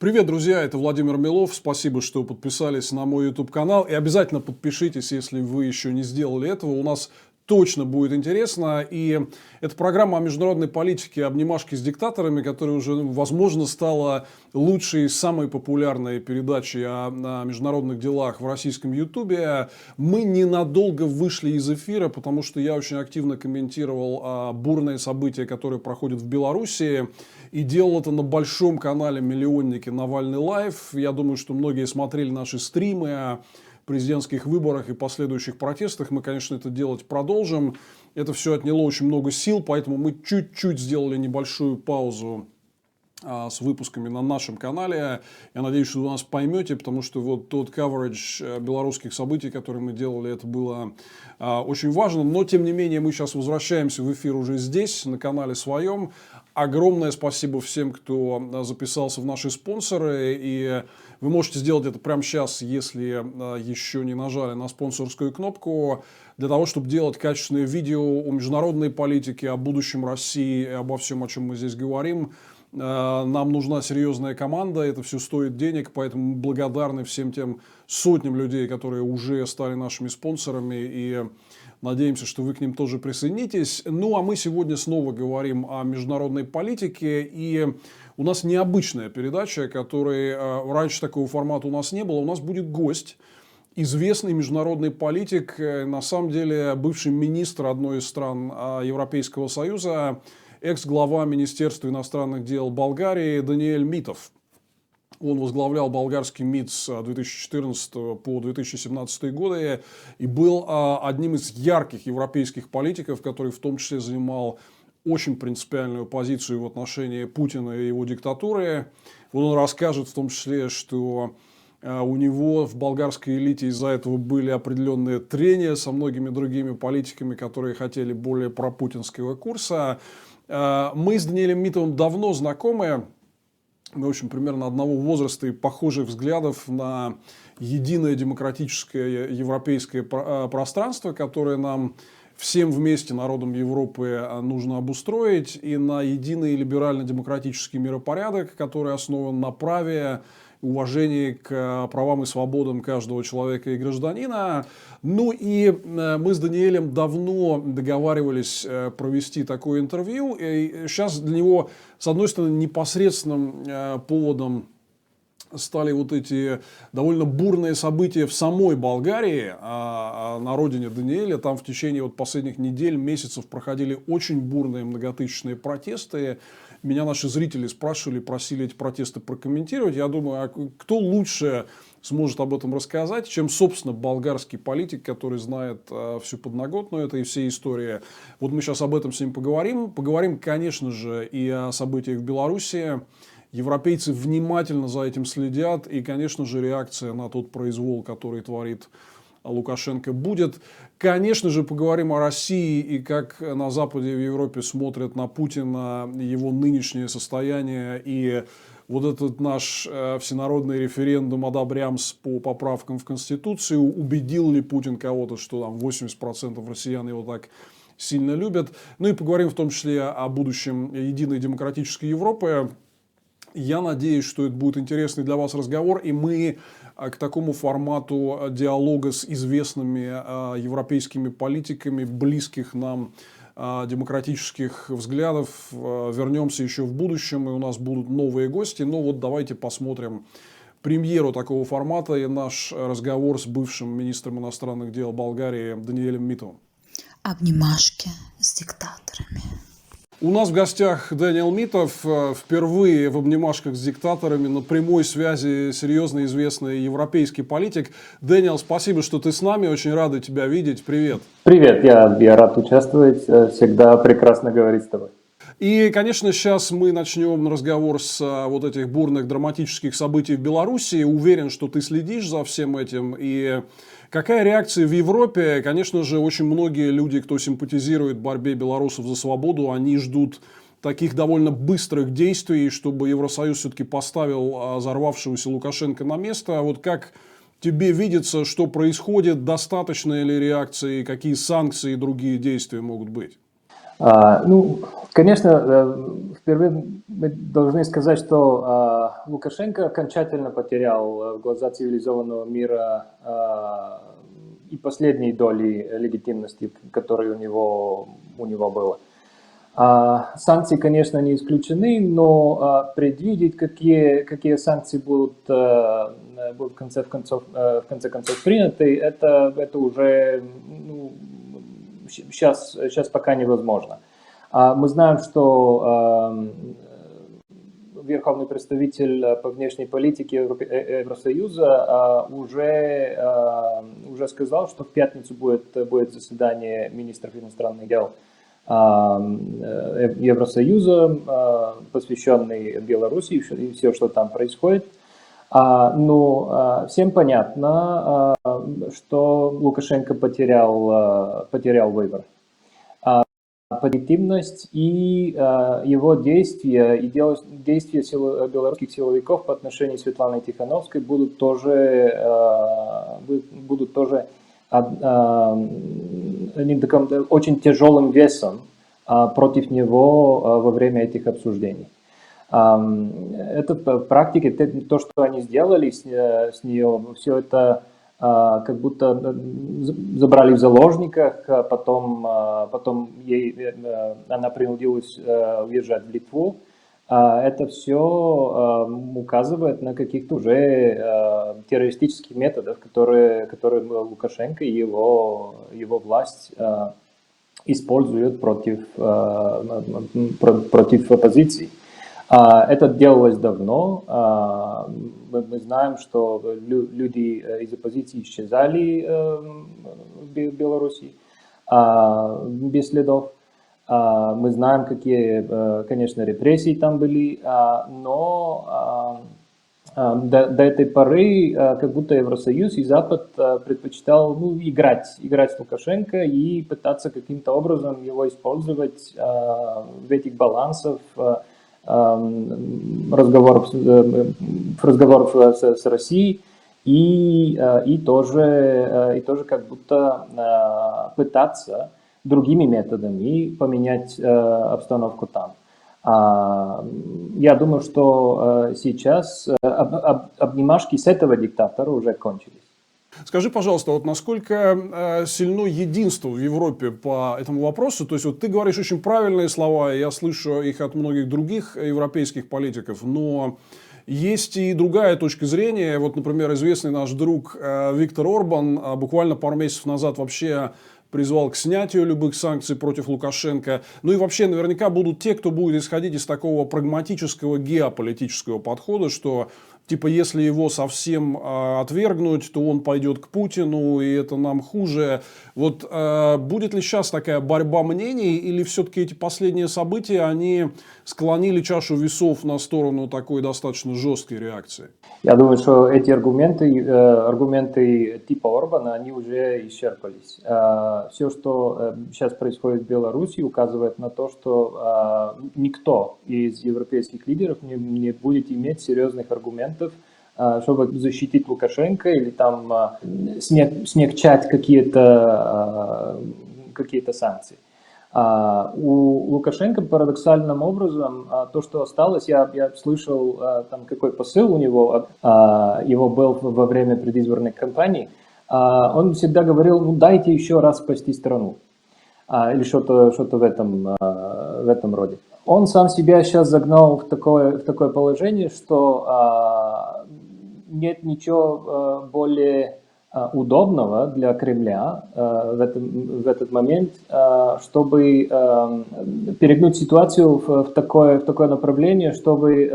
Привет, друзья, это Владимир Милов. Спасибо, что подписались на мой YouTube-канал. И обязательно подпишитесь, если вы еще не сделали этого. У нас точно будет интересно. И это программа о международной политике, обнимашки с диктаторами, которая уже, возможно, стала лучшей, самой популярной передачей о международных делах в российском YouTube. Мы ненадолго вышли из эфира, потому что я очень активно комментировал бурные события, которые проходят в Беларуси. И делал это на большом канале «Миллионники Навальный Лайв». Я думаю, что многие смотрели наши стримы о президентских выборах и последующих протестах. Мы, конечно, это делать продолжим. Это все отняло очень много сил, поэтому мы чуть-чуть сделали небольшую паузу с выпусками на нашем канале. Я надеюсь, что вы нас поймете, потому что вот тот coverage белорусских событий, которые мы делали, это было очень важно. Но, тем не менее, мы сейчас возвращаемся в эфир уже здесь, на канале своем. Огромное спасибо всем, кто записался в наши спонсоры. И вы можете сделать это прямо сейчас, если еще не нажали на спонсорскую кнопку, для того, чтобы делать качественные видео о международной политике, о будущем России, обо всем, о чем мы здесь говорим. Нам нужна серьезная команда, это все стоит денег, поэтому мы благодарны всем тем сотням людей, которые уже стали нашими спонсорами, и надеемся, что вы к ним тоже присоединитесь. Ну, а мы сегодня снова говорим о международной политике, и у нас необычная передача, которой раньше такого формата у нас не было. У нас будет гость, известный международный политик, на самом деле бывший министр одной из стран Европейского Союза, экс-глава Министерства иностранных дел Болгарии Даниэль Митов. Он возглавлял болгарский МИД с 2014 по 2017 годы и был одним из ярких европейских политиков, который в том числе занимал очень принципиальную позицию в отношении Путина и его диктатуры. Вот он расскажет в том числе, что у него в болгарской элите из-за этого были определенные трения со многими другими политиками, которые хотели более пропутинского курса. Мы с Даниэлем Митовым давно знакомы. Мы, в общем, примерно одного возраста и похожих взглядов на единое демократическое европейское пространство, которое нам всем вместе, народам Европы, нужно обустроить, и на единый либерально-демократический миропорядок, который основан на праве, уважении к правам и свободам каждого человека и гражданина. Ну и мы с Даниэлем давно договаривались провести такое интервью. И сейчас для него, с одной стороны, непосредственным поводом стали вот эти довольно бурные события в самой Болгарии, на родине Даниэля. Там в течение вот последних недель, месяцев проходили очень бурные многотысячные протесты. Меня наши зрители спрашивали, просили эти протесты прокомментировать. Я думаю, а кто лучше сможет об этом рассказать, чем, собственно, болгарский политик, который знает всю подноготную этой всей истории. Вот мы сейчас об этом с ним поговорим. Поговорим, конечно же, и о событиях в Беларуси. Европейцы внимательно за этим следят. И, конечно же, реакция на тот произвол, который творит Лукашенко, будет. Конечно же, поговорим о России и как на Западе и в Европе смотрят на Путина, его нынешнее состояние и вот этот наш всенародный референдум одобрямс по поправкам в Конституцию. Убедил ли Путин кого-то, что там 80% россиян его так сильно любят. Ну и поговорим в том числе о будущем единой демократической Европы. Я надеюсь, что это будет интересный для вас разговор, и мы к такому формату диалога с известными европейскими политиками, близких нам демократических взглядов, вернемся еще в будущем, и у нас будут новые гости. Но вот давайте посмотрим премьеру такого формата и наш разговор с бывшим министром иностранных дел Болгарии Даниэлем Митовым. Обнимашки с диктаторами. У нас в гостях Даниэль Митов, впервые в обнимашках с диктаторами, на прямой связи серьезно известный европейский политик. Дэниел, спасибо, что ты с нами, очень рады тебя видеть, привет. Привет, я рад участвовать, всегда прекрасно говорить с тобой. И, конечно, сейчас мы начнем разговор с вот этих бурных драматических событий в Беларуси. Уверен, что ты следишь за всем этим. И какая реакция в Европе? Конечно же, очень многие люди, кто симпатизирует борьбе белорусов за свободу, они ждут таких довольно быстрых действий, чтобы Евросоюз все-таки поставил взорвавшегося Лукашенко на место. Вот как тебе видится, что происходит, достаточно ли реакции, какие санкции и другие действия могут быть? Ну, конечно, впервые мы должны сказать, что Лукашенко окончательно потерял в глаза цивилизованного мира и последние доли легитимности, которые у него было. Санкции, конечно, не исключены, но предвидеть, какие санкции будут в конце концов приняты, это уже сейчас пока невозможно. Мы знаем, что верховный представитель по внешней политике Евросоюза уже сказал, что в пятницу будет заседание министров иностранных дел Евросоюза, посвященный Беларуси и все, что там происходит. Но всем понятно, что Лукашенко потерял выбор. Легитимность и его действия, и действия белорусских силовиков по отношению к Светлане Тихановской будут тоже очень тяжелым весом против него во время этих обсуждений. Это в практике то, что они сделали с нее, все это как будто забрали в заложниках, потом она принудилась уезжать в Литву. Это все указывает на каких-то уже террористических методов, которые Лукашенко и его власть используют против оппозиции. Это делалось давно. Мы знаем, что люди из оппозиции исчезали в Беларуси без следов. Мы знаем, какие, конечно, репрессии там были, но до этой поры как будто Евросоюз и Запад предпочитал играть с Лукашенко и пытаться каким-то образом его использовать в этих балансах, разговоров с Россией и тоже как будто пытаться другими методами поменять обстановку там. Я думаю, что сейчас обнимашки с этого диктатора уже кончились. Скажи, пожалуйста, вот насколько сильно единство в Европе по этому вопросу? То есть вот ты говоришь очень правильные слова, я слышу их от многих других европейских политиков, но есть и другая точка зрения. Вот, например, известный наш друг Виктор Орбан буквально пару месяцев назад вообще призвал к снятию любых санкций против Лукашенко. Ну и вообще наверняка будут те, кто будет исходить из такого прагматического геополитического подхода, что типа если его совсем отвергнуть, то он пойдет к Путину, и это нам хуже. Вот будет ли сейчас такая борьба мнений, или все-таки эти последние события, они склонили чашу весов на сторону такой достаточно жесткой реакции? Я думаю, что эти аргументы типа Орбана, они уже исчерпались. Все, что сейчас происходит в Беларуси, указывает на то, что никто из европейских лидеров не будет иметь серьезных аргументов, чтобы защитить Лукашенко или там смягчать какие-то санкции. У Лукашенко парадоксальным образом то, что осталось, я слышал, там какой посыл у него, его был во время предвыборной кампании, он всегда говорил, дайте еще раз спасти страну, или что-то в этом роде. Он сам себя сейчас загнал в такое положение, что нет ничего более удобного для Кремля в этот момент, чтобы перегнуть ситуацию в такое направление, чтобы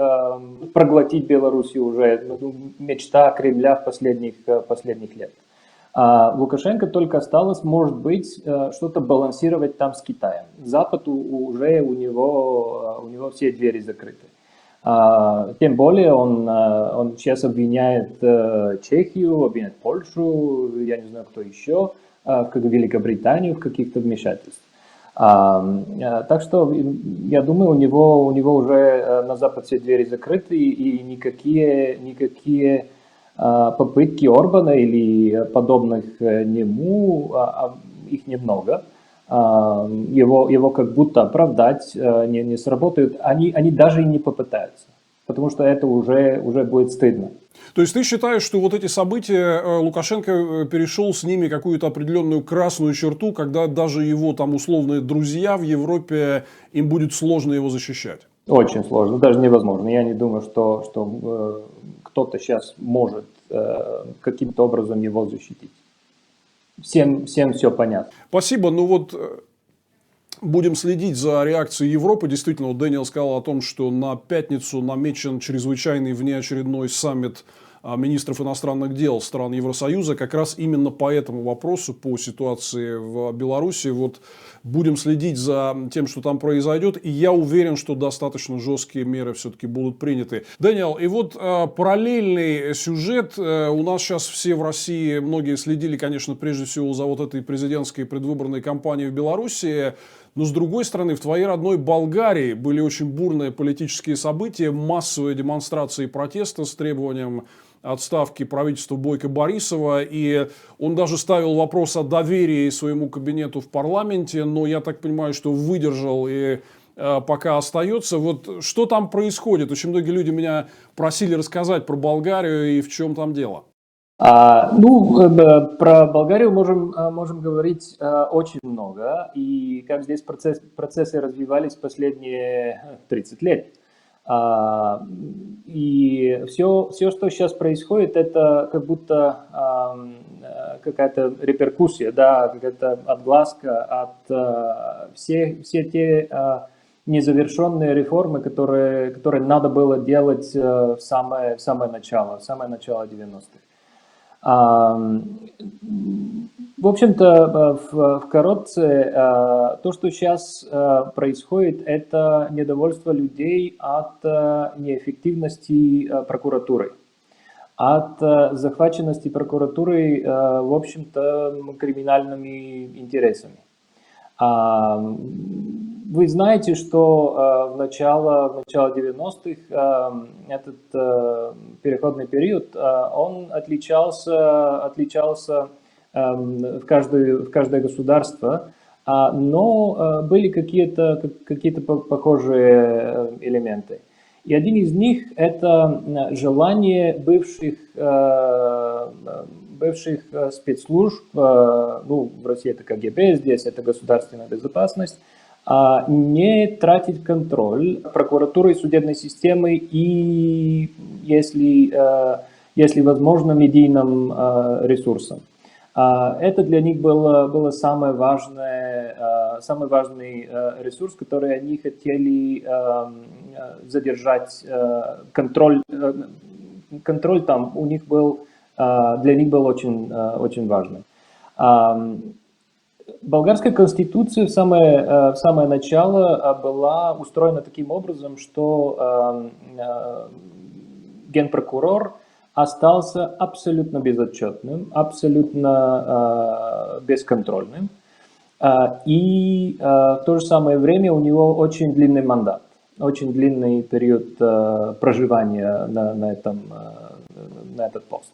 проглотить Белоруссию уже, мечта Кремля в последних лет. Лукашенко только осталось, может быть, что-то балансировать там с Китаем. Запад уже у него все двери закрыты. Тем более он сейчас обвиняет Чехию, обвиняет Польшу, я не знаю, кто еще, как Великобританию в каких-то вмешательствах. Так что, я думаю, у него уже на Запад все двери закрыты, и никакие попытки Орбана или подобных нему, их немного, его как будто оправдать, не сработают, они даже и не попытаются, потому что это уже будет стыдно. То есть ты считаешь, что вот эти события Лукашенко перешел с ними какую-то определенную красную черту, когда даже его там условные друзья в Европе, им будет сложно его защищать? Очень сложно, даже невозможно. Я не думаю, что кто-то сейчас может каким-то образом его защитить. Всем все понятно. Спасибо. Ну вот будем следить за реакцией Европы. Действительно, вот Дэниел сказал о том, что на пятницу намечен чрезвычайный внеочередной саммит министров иностранных дел стран Евросоюза. Как раз именно по этому вопросу, по ситуации в Беларуси, вот будем следить за тем, что там произойдет. И я уверен, что достаточно жесткие меры все-таки будут приняты. Дэниел, и вот параллельный сюжет. У нас сейчас все в России, многие следили, конечно, прежде всего за вот этой президентской предвыборной кампанией в Беларуси. Но, с другой стороны, в твоей родной Болгарии были очень бурные политические события, массовые демонстрации протеста с требованием отставки правительства Бойко Борисова. И он даже ставил вопрос о доверии своему кабинету в парламенте. Но я так понимаю, что выдержал и пока остается. Вот что там происходит? Очень многие люди меня просили рассказать про Болгарию и в чем там дело. Про Болгарию можем говорить очень много, и как здесь процессы развивались последние 30 лет. И все, что сейчас происходит, это как будто какая-то реперкуссия, да, какая-то отгласка от все те незавершенные реформы, которые надо было делать в самое начало 90-х. В общем-то, вкратце, то, что сейчас происходит, это недовольство людей от неэффективности прокуратуры, от захваченности прокуратуры, в общем-то, криминальными интересами. Вы знаете, что в начало 90-х этот переходный период, он отличался в каждое государство, но были какие-то похожие элементы. И один из них – это желание бывших спецслужб, в России это КГБ, здесь это государственная безопасность, не тратить контроль прокуратуры и судебной системы и, если возможно, медийным ресурсам. Это для них был самый важный ресурс, который они хотели задержать. Контроль там у них для них был очень важным. Болгарская конституция в самое начало была устроена таким образом, что генпрокурор остался абсолютно безотчетным, абсолютно бесконтрольным, и в то же самое время у него очень длинный мандат, очень длинный период проживания на этот пост.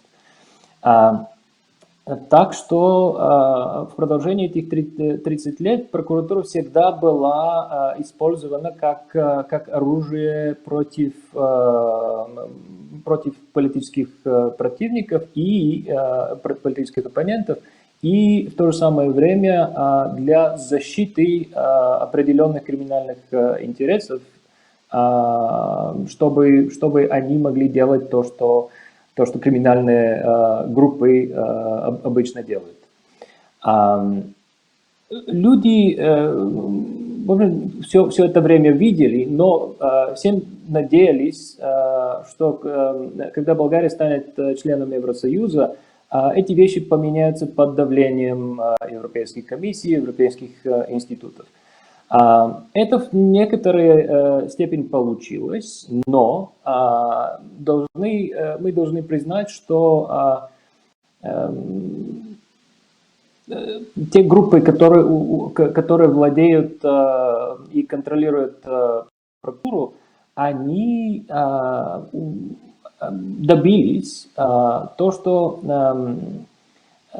Так что в продолжении этих 30 лет прокуратура всегда была использована как оружие против политических противников и политических оппонентов, и в то же самое время для защиты определенных криминальных интересов, чтобы они могли делать то, что криминальные группы обычно делают. Люди все это время видели, но всем надеялись, что когда Болгария станет членом Евросоюза, эти вещи поменяются под давлением Европейской комиссии, европейских институтов. Это в некоторой степени получилось, но мы должны признать, что те группы, которые владеют и контролируют прокуратуру, они добились то, что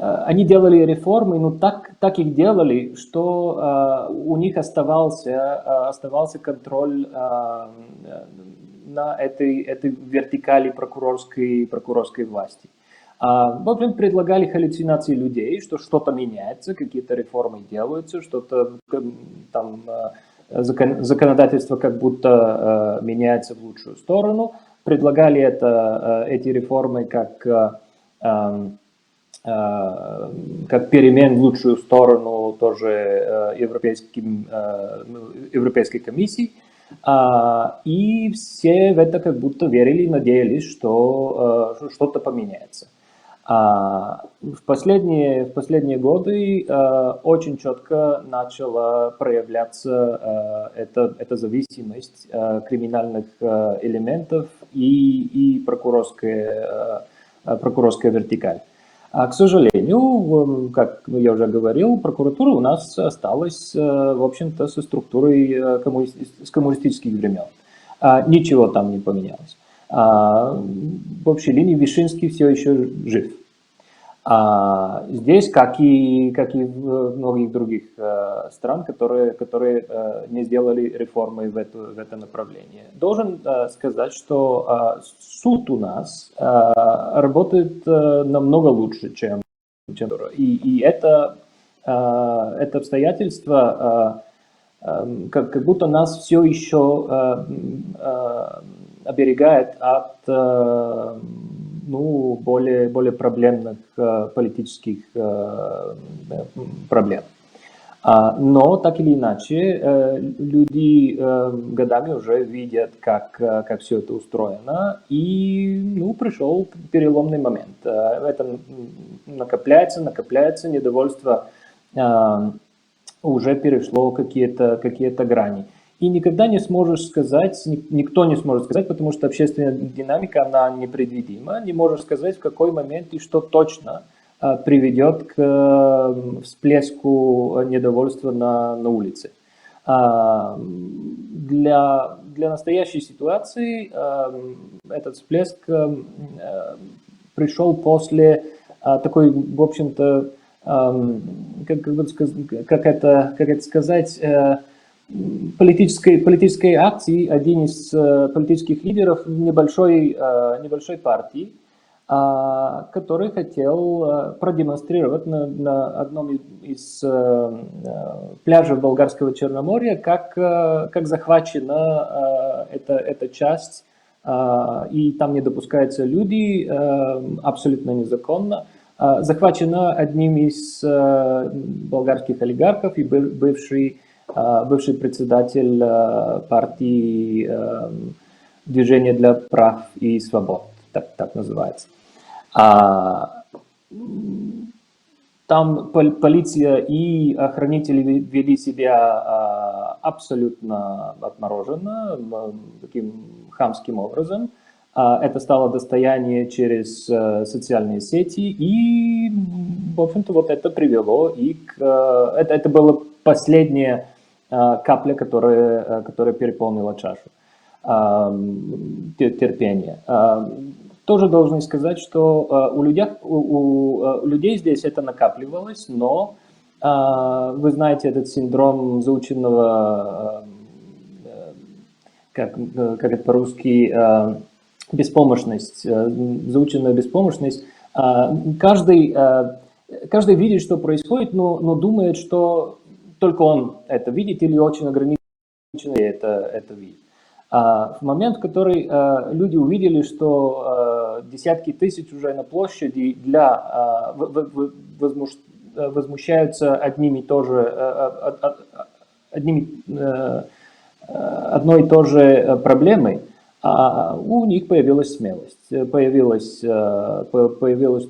они делали реформы, но так их делали, что у них оставался контроль на этой вертикали прокурорской власти. В общем, предлагали халлюцинации людей, что что-то меняется, какие-то реформы делаются, что-то там законодательство как будто меняется в лучшую сторону. Предлагали эти реформы как перемен в лучшую сторону тоже Европейской комиссии. И все в это как будто верили, надеялись, что что-то поменяется. В последние годы очень четко начала проявляться эта зависимость криминальных элементов и прокурорская вертикаль. К сожалению, как я уже говорил, прокуратура у нас осталась, в общем-то, со структурой с коммунистических времен. Ничего там не поменялось. В общей линии Вишинский все еще жив. Здесь, как и в многих других стран, которые не сделали реформы в это направление. Должен сказать, что суд у нас работает намного лучше, чем и это обстоятельство как будто нас все еще оберегает от более проблемных политических проблем. Но так или иначе, люди годами уже видят, как все это устроено, и пришел переломный момент. Это накопляется, недовольство уже перешло какие-то грани. И никогда не сможешь сказать, никто не сможет сказать, потому что общественная динамика, она непредвидима, не можешь сказать, в какой момент и что точно приведет к всплеску недовольства на улице. Для настоящей ситуации этот всплеск пришел после такой, в общем-то, как это сказать, политической акции. Один из политических лидеров небольшой партии, который хотел продемонстрировать на одном из пляжей Болгарского Черноморья, как захвачена эта часть, и там не допускаются люди, абсолютно незаконно. Захвачена одним из болгарских олигархов и бывший председатель партии Движения для прав и свобод, так называется. Там полиция и охранители вели себя абсолютно отмороженно, таким хамским образом. Это стало достояние через социальные сети, и, в общем-то, вот это привело и это была последняя капля, которая переполнила чашу терпения. Тоже должны сказать, что у людей здесь это накапливалось, но вы знаете этот синдром заученного, как это по-русски, беспомощность, заученная беспомощность. Каждый видит, что происходит, но думает, что только он это видит или очень ограниченно это видит. В момент, в который люди увидели, что десятки тысяч уже на площади возмущаются одной и той же проблемой, у них появилась смелость, появилась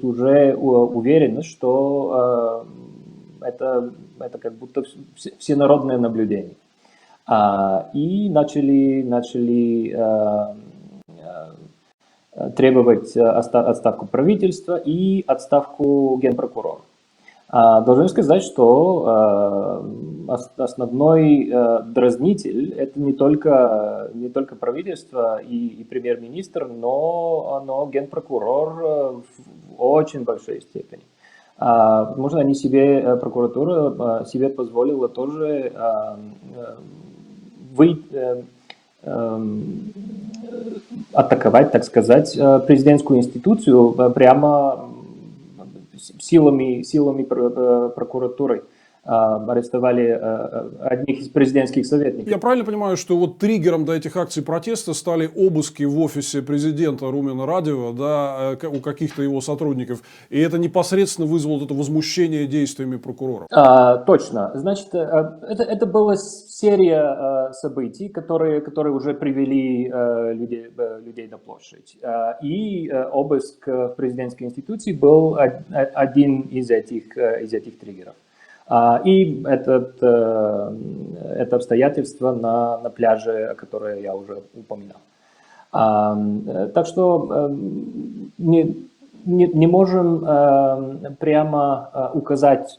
уже уверенность, что это как будто всенародное наблюдение. И начали требовать отставку правительства и отставку генпрокурора. Должен сказать, что основной дразнитель это не только правительство и премьер-министр, но генпрокурор в очень большой степени. Возможно, они себе, прокуратура себе позволила тоже атаковать, так сказать, президентскую институцию прямо силами прокуратуры. Арестовали одних из президентских советников. Я правильно понимаю, что вот триггером до этих акций протеста стали обыски в офисе президента Румена Радева, да, у каких-то его сотрудников, и это непосредственно вызвало это возмущение действиями прокуроров? Точно. Значит, это была серия событий, которые уже привели людей на площадь. И обыск в президентской институции был один из этих триггеров. И это обстоятельство на пляже, которое я уже упоминал. Так что не можем прямо указать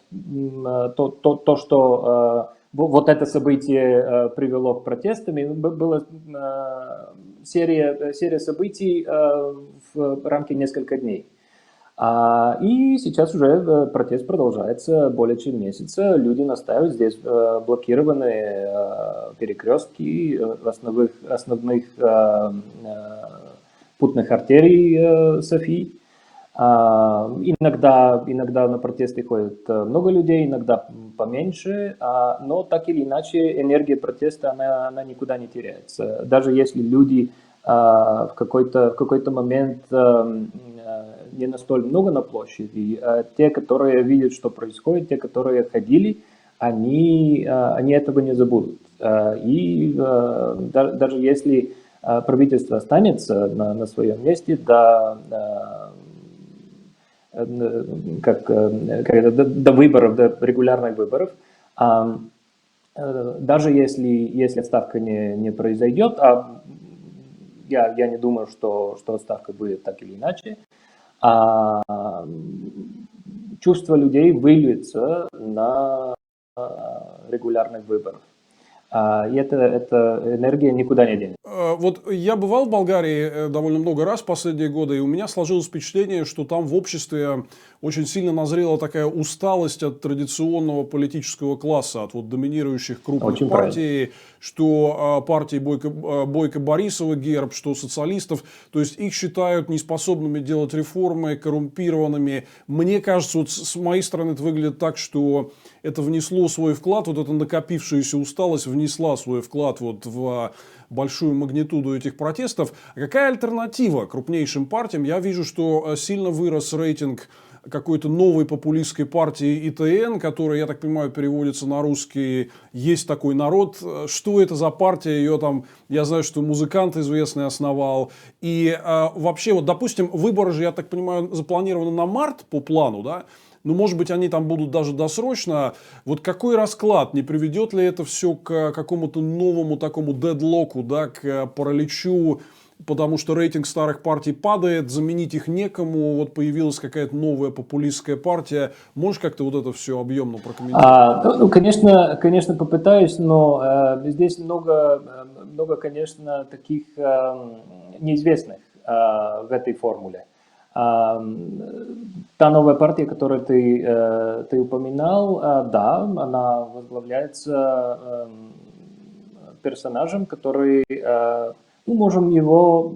то, что вот это событие привело к протестам. Была серия событий в рамке нескольких дней. И сейчас уже протест продолжается более чем месяца. Люди настаивают, здесь блокированы перекрестки основных путных артерий Софии. Иногда на протесты ходит много людей, иногда поменьше, но так или иначе энергия протеста она никуда не теряется. Даже если люди в какой-то момент не настолько много на площади, те, которые видят, что происходит, те, которые ходили, они этого не забудут. И даже если правительство останется на своем месте до выборов, до регулярных выборов, даже если отставка не произойдет, я не думаю, что отставка будет так или иначе, чувство людей выльется на регулярных выборах. И эта энергия никуда не денется. Вот я бывал в Болгарии довольно много раз в последние годы, и у меня сложилось впечатление, что там в обществе очень сильно назрела такая усталость от традиционного политического класса, от вот доминирующих крупных Очень партий, что партии Бойко Борисова, Герб, что социалистов. То есть их считают неспособными делать реформы, коррумпированными. Мне кажется, вот с моей стороны это выглядит так, что это внесло свой вклад, вот эта накопившаяся усталость внесла свой вклад вот в большую магнитуду этих протестов. А какая альтернатива крупнейшим партиям? Я вижу, что сильно вырос рейтинг какой-то новой популистской партии ИТН, которая, я так понимаю, переводится на русский «Есть такой народ». Что это за партия? Ее там, я знаю, что музыкант известный основал. И вообще, вот, допустим, выборы же, я так понимаю, запланированы на март по плану, да? Ну, может быть, они там будут даже досрочно. Вот какой расклад? Не приведет ли это все к какому-то новому такому дедлоку, да, к параличу, потому что рейтинг старых партий падает, заменить их некому, вот появилась какая-то новая популистская партия. Можешь как-то вот это все объемно прокомментировать? Конечно, попытаюсь, но здесь много, конечно, таких неизвестных в этой формуле. Та новая партия, которую ты упоминал, да, она возглавляется персонажем, который, можем его,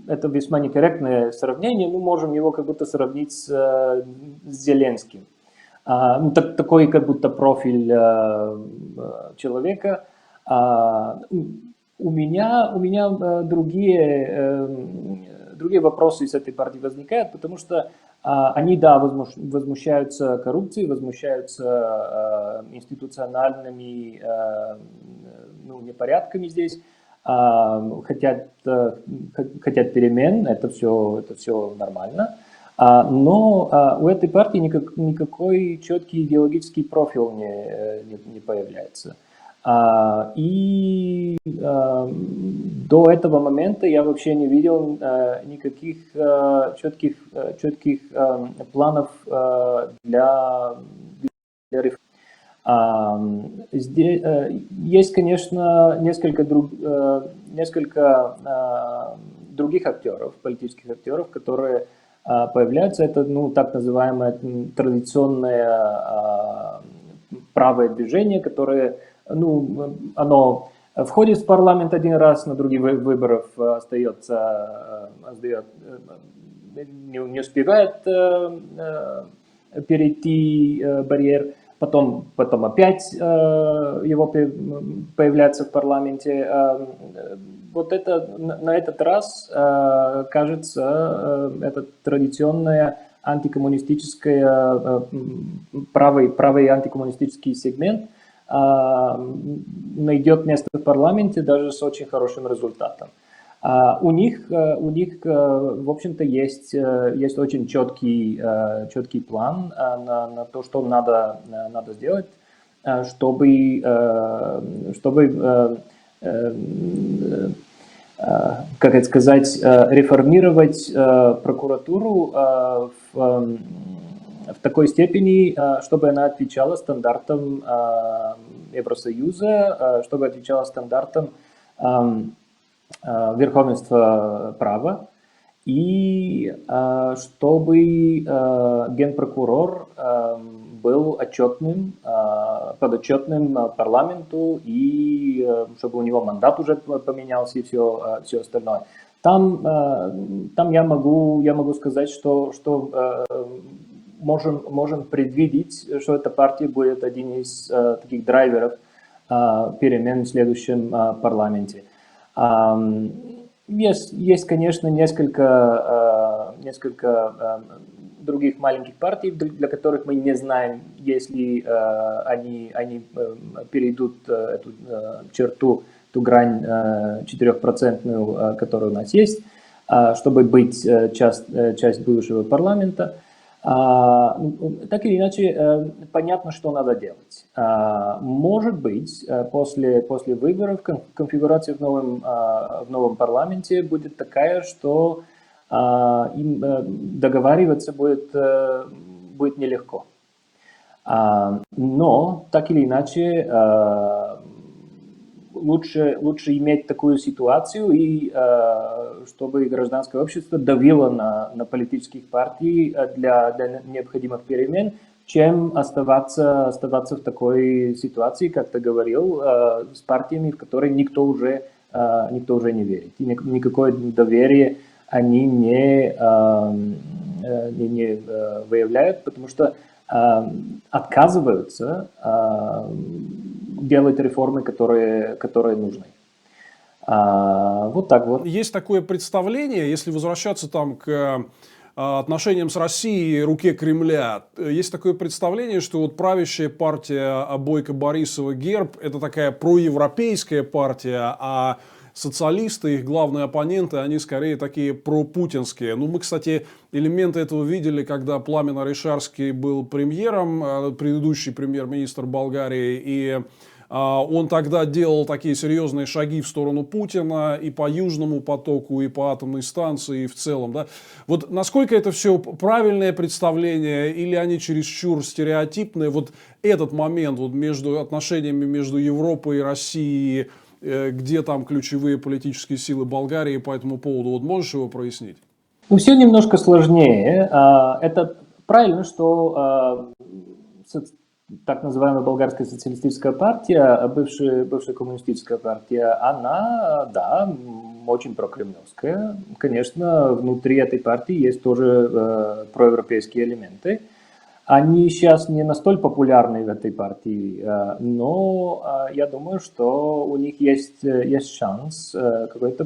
это весьма некорректное сравнение, мы можем его как будто сравнить с Зеленским. Такой как будто профиль человека. У меня другие вопросы с этой партией возникают, потому что они, да, возмущаются коррупцией, возмущаются институциональными непорядками здесь, хотят перемен, это все нормально. Но у этой партии никакой четкий идеологический профиль не появляется. И до этого момента я вообще не видел никаких четких планов для реформ. Здесь есть, конечно, несколько других актеров, политических актеров, которые появляются. Это, ну, так называемое традиционное правое движение, которое, ну, оно входит в парламент один раз, на других выборах остается, не успевает перейти барьер, потом опять его появляется в парламенте. Вот это на этот раз, кажется, это традиционная антикоммунистическая, правый антикоммунистический сегмент найдет место в парламенте даже с очень хорошим результатом. У них, в общем-то, есть очень четкий план на то, что надо сделать, чтобы как это сказать, реформировать прокуратуру в такой степени, чтобы она отвечала стандартам Евросоюза, чтобы отвечала стандартам верховенства права, и чтобы генпрокурор был подотчетным парламенту, и чтобы у него мандат уже поменялся и все остальное. Там я могу сказать, что можем предвидеть, что эта партия будет один из таких драйверов перемен в следующем парламенте. Есть, конечно, несколько других маленьких партий, для которых мы не знаем, если они перейдут эту черту, ту грань 4%, которая у нас есть, чтобы быть часть будущего парламента. Так или иначе, понятно, что надо делать. Может быть, после выборов конфигурация в новом парламенте будет такая, что им договариваться будет нелегко. Но, так или иначе, лучше иметь такую ситуацию, и чтобы гражданское общество давило на политических партий для необходимых перемен, чем оставаться в такой ситуации, как ты говорил, с партиями, в которые никто уже не верит. И никакое доверие они не выявляют, потому что отказываются делать реформы, которые нужны. Вот так вот. Есть такое представление, если возвращаться там к отношениям с Россией, руке Кремля, есть такое представление, что вот правящая партия Бойко Борисова ГЕРБ – это такая проевропейская партия, а социалисты, их главные оппоненты, они скорее такие пропутинские. Ну, мы, кстати, элементы этого видели, когда Пламен Оришарский был премьером, предыдущий премьер-министр Болгарии, и он тогда делал такие серьезные шаги в сторону Путина и по Южному потоку, и по атомной станции, и в целом. Да? Вот насколько это все правильное представление, или они чересчур стереотипные? Вот этот момент вот между отношениями между Европой и Россией, где там ключевые политические силы Болгарии по этому поводу, вот можешь его прояснить? Ну, все немножко сложнее. Это правильно, что так называемая болгарская социалистическая партия, бывшая коммунистическая партия, она, да, очень прокремлевская. Конечно, внутри этой партии есть тоже проевропейские элементы. Они сейчас не настолько популярны в этой партии, но я думаю, что у них есть шанс какой-то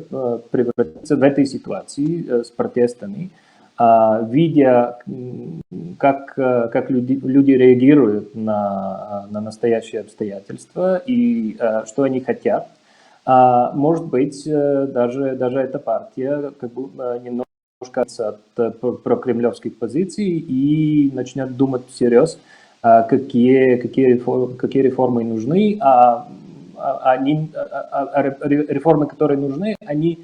превратиться в этой ситуации с протестами, видя, как люди реагируют на настоящие обстоятельства и что они хотят. Может быть, даже эта партия как бы немного от прокремлевских позиций и начнет думать всерьез, какие реформы нужны, реформы, которые нужны, и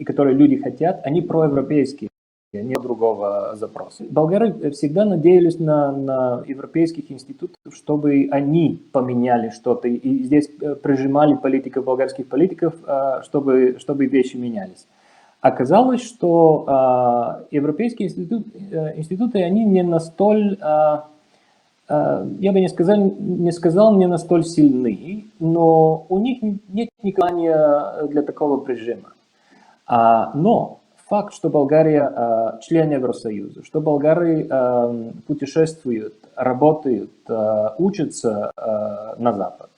которые люди хотят, они проевропейские, нет другого запроса. Болгары всегда надеялись на европейских институтов, чтобы они поменяли что-то, и здесь прижимали болгарских политиков, чтобы вещи менялись. Оказалось, что европейские институты, они не настоль, я бы не сказал, не настоль сильны, но у них нет никакого для такого режима. Но факт, что Болгария член Евросоюза, что болгары путешествуют, работают, учатся на Запад,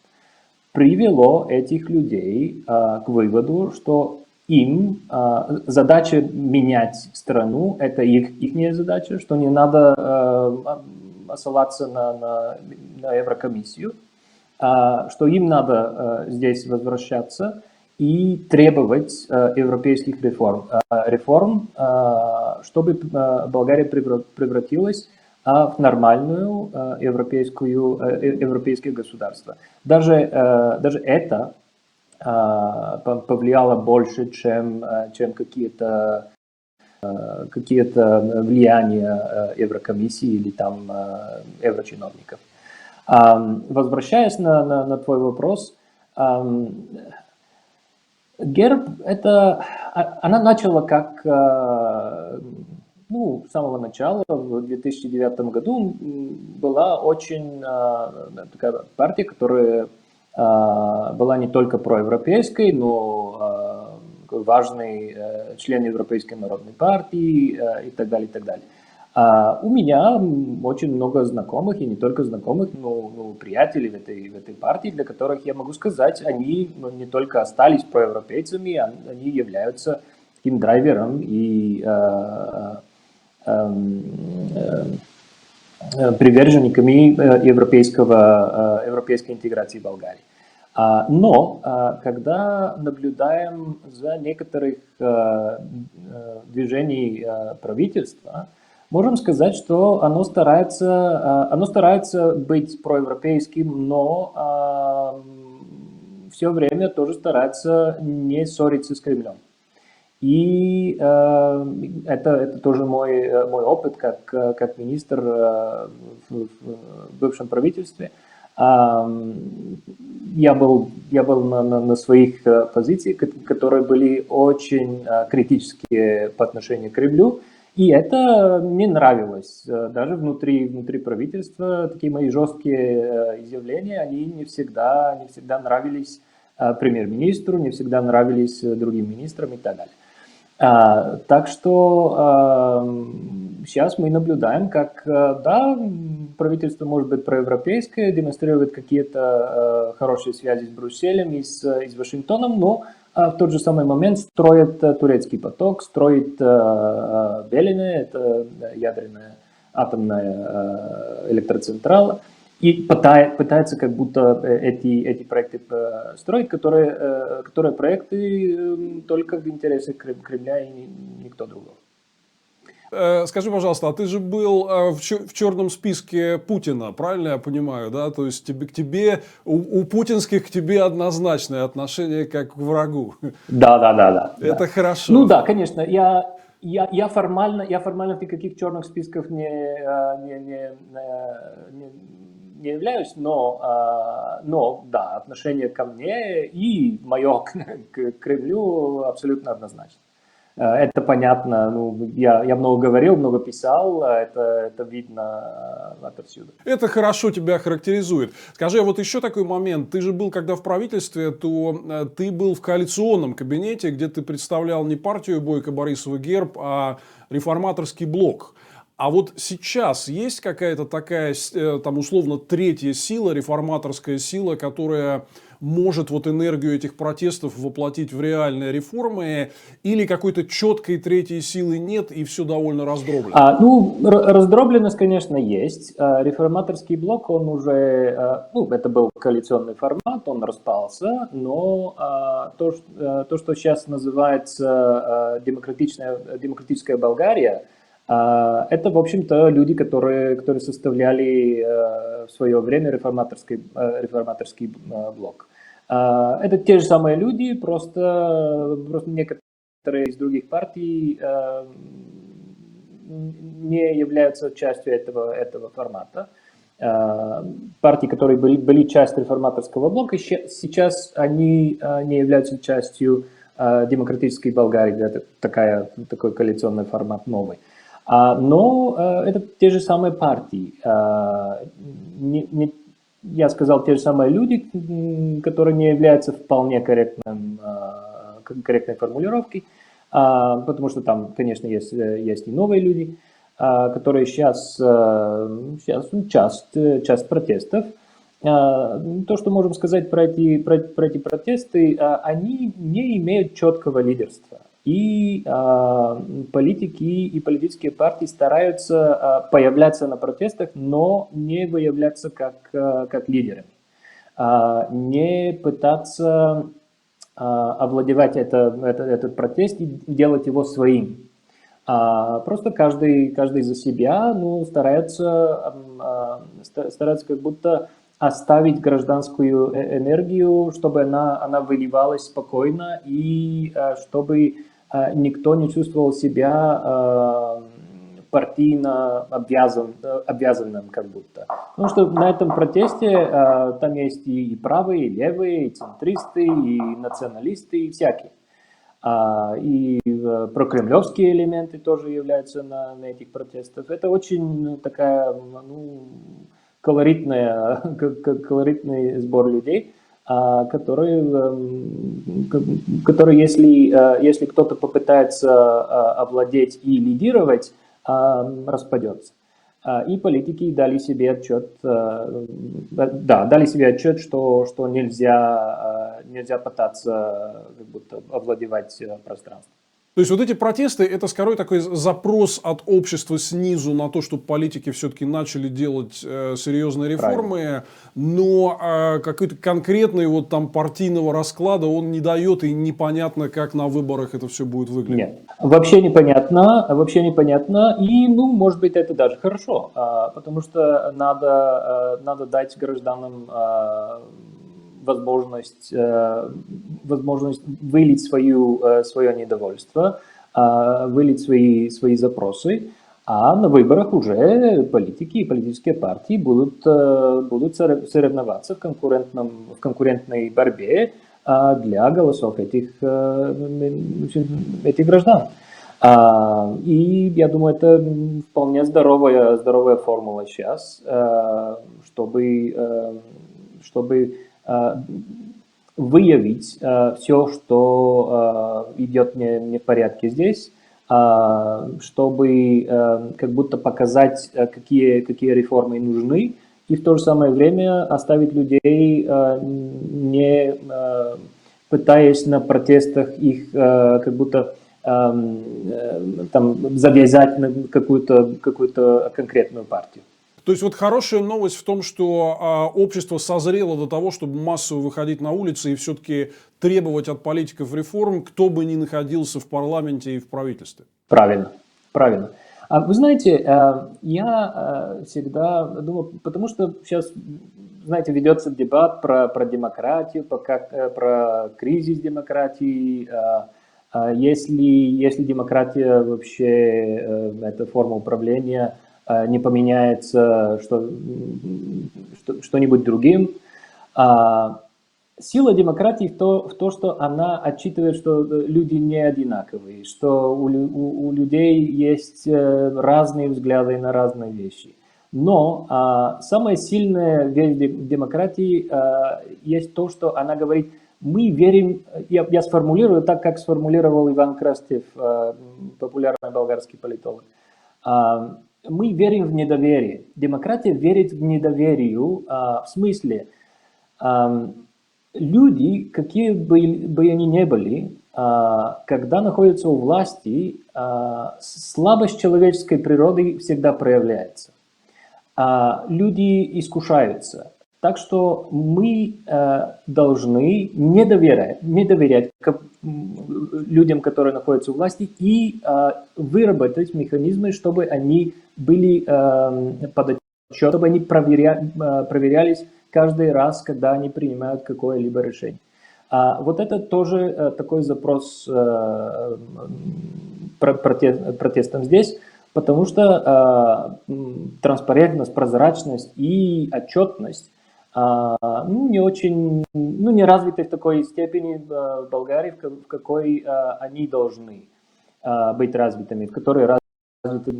привело этих людей к выводу, что им задача менять страну, это их задача, что не надо ссылаться на Еврокомиссию, что им надо здесь возвращаться и требовать европейских реформ, чтобы Болгария превратилась в нормальную европейское государство. Даже это повлияло больше, чем какие-то влияния Еврокомиссии или там еврочиновников. Возвращаясь на твой вопрос, ГЕРБ, она начала как, с самого начала, в 2009 году, была очень такая партия, которая была не только проевропейской, но важный член Европейской народной партии и так далее, и так далее. У меня очень много знакомых, и не только знакомых, но приятелей в этой партии, для которых я могу сказать, они не только остались проевропейцами, они являются таким драйвером и приверженниками европейской интеграции Болгарии. Но когда наблюдаем за некоторых движений правительства, можем сказать, что оно старается быть проевропейским, но все время тоже старается не ссориться с Кремлем. И это тоже мой опыт как министр в бывшем правительстве. Я был на своих позициях, которые были очень критические по отношению к Кремлю, и это мне нравилось. Даже внутри правительства такие мои жесткие изъявления, они не всегда нравились премьер-министру, не всегда нравились другим министрам и так далее. Так что сейчас мы наблюдаем, как, да, правительство может быть проевропейское, демонстрирует какие-то хорошие связи с Брюсселем и с Вашингтоном, но в тот же самый момент строит турецкий поток, строит Белене, это ядерная атомная электроцентрала, и пытается как будто эти проекты строить, которые проекты только в интересах Кремля и никто другого. Скажи, пожалуйста, а ты же был в черном списке Путина, правильно я понимаю, да? То есть у путинских к тебе однозначное отношение как к врагу. Да. Это хорошо. Ну да, конечно. Я формально в никаких черных списках не являюсь, но да, отношение ко мне и мое к Кремлю абсолютно однозначно. Это понятно, я много говорил, много писал, это видно отовсюду. Это хорошо тебя характеризует. Скажи, а вот еще такой момент. Ты же был, когда в правительстве, то ты был в коалиционном кабинете, где ты представлял не партию Бойко Борисова ГЕРБ, а реформаторский блок. А вот сейчас есть какая-то такая, там, условно, третья сила, реформаторская сила, которая может вот энергию этих протестов воплотить в реальные реформы, или какой-то четкой третьей силы нет, и все довольно раздроблено? Раздробленность, конечно, есть. Реформаторский блок, он уже, это был коалиционный формат, он распался, но то, что сейчас называется демократическая Болгария, это, в общем-то, люди, которые составляли в свое время реформаторский блок. Это те же самые люди, просто некоторые из других партий не являются частью этого формата. Партии, которые были частью реформаторского блока, сейчас они не являются частью демократической Болгарии, это такой коалиционный формат новый. Но это те же самые партии. Я сказал, те же самые люди, которые не являются вполне корректной формулировкой, потому что там, конечно, есть и новые люди, которые сейчас часть протестов. То, что можем сказать про эти протесты, они не имеют четкого лидерства. И политики и политические партии стараются появляться на протестах, но не выявляться как лидеры. Не пытаться овладевать этот протест и делать его своим. Просто каждый за себя, старается как будто оставить гражданскую энергию, чтобы она выливалась спокойно и чтобы никто не чувствовал себя партийно обязанным как будто. Потому что на этом протесте там есть и правые, и левые, и центристы, и националисты, и всякие. И прокремлевские элементы тоже являются на этих протестах. Это очень такая, колоритный сбор людей, которые, если кто-то попытается овладеть и лидировать, распадется. И политики дали себе отчет, что нельзя пытаться как будто овладевать пространством. То есть вот эти протесты, это скорее такой запрос от общества снизу на то, чтобы политики все-таки начали делать серьезные реформы, правильно, но какой-то конкретный вот там партийного расклада он не дает, и непонятно, как на выборах это все будет выглядеть. Нет, вообще непонятно, и, может быть, это даже хорошо, потому что надо дать гражданам возможность вылить свое недовольство, вылить свои запросы, а на выборах уже политики и политические партии будут соревноваться в конкурентной борьбе для голосов этих граждан. И я думаю, это вполне здоровая формула сейчас, чтобы выявить все, что идет не в порядке здесь, чтобы как будто показать, какие реформы нужны, и в то же самое время оставить людей, не пытаясь на протестах их как будто там завязать на какую-то конкретную партию. То есть вот хорошая новость в том, что общество созрело до того, чтобы массово выходить на улицы и все-таки требовать от политиков реформ, кто бы ни находился в парламенте и в правительстве. Правильно. Вы знаете, я всегда думаю, потому что сейчас, знаете, ведется дебат про демократию, про кризис демократии, если демократия вообще, эта форма управления, не поменяется что-нибудь другим. Сила демократии в то, что она отчитывает, что люди не одинаковые, что у людей есть разные взгляды на разные вещи. Но самая сильная вещь демократии есть то, что она говорит: мы верим, я сформулирую так, как сформулировал Иван Крастев, популярный болгарский политолог. Мы верим в недоверие. Демократия верит в недоверие, в смысле, люди, какие бы они ни были, когда находятся у власти, слабость человеческой природы всегда проявляется. Люди искушаются. Так что мы должны не доверять людям, которые находятся у власти, и выработать механизмы, чтобы они были под отчет, чтобы они проверялись каждый раз, когда они принимают какое-либо решение. Вот это тоже такой запрос протестом здесь, потому что транспарентность, прозрачность и отчетность ну, не очень, ну, не развиты в такой степени в Болгарии, в какой они должны быть развитыми, в которой развиты